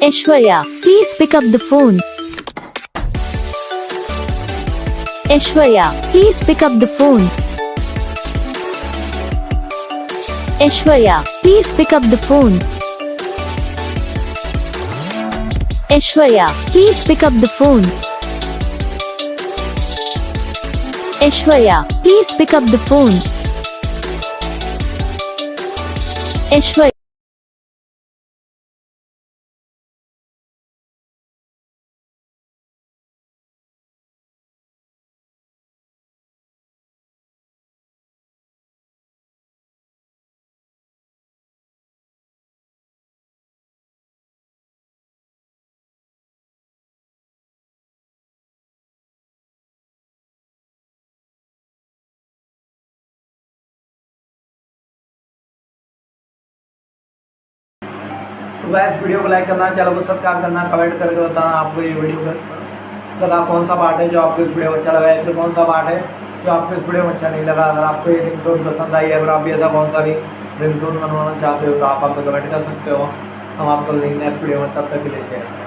Aishwarya, please pick up the phone. Aishwarya, please pick up the phone. Aishwarya, please pick up the phone. Aishwarya, please pick up the phone. Aishwarya, please pick up the phone. Aishwarya. तो guys video को like करना, channel को subscribe करना, comment करके बताना आपको ये video का कौन सा पार्ट है जो आपको इस वीडियो में अच्छा लगा है, फिर कौन सा पार्ट है जो आपको इस वीडियो में अच्छा नहीं लगा। अगर आपको ये रिंगटोन पसंद आई है, अगर आप भी ऐसा कौन सा भी रिंगटोन बनवाना चाहते हो तो आप कमेंट कर सकते हो। हम आपको लिंक नेक्स्ट वीडियो में तब तक के लिए।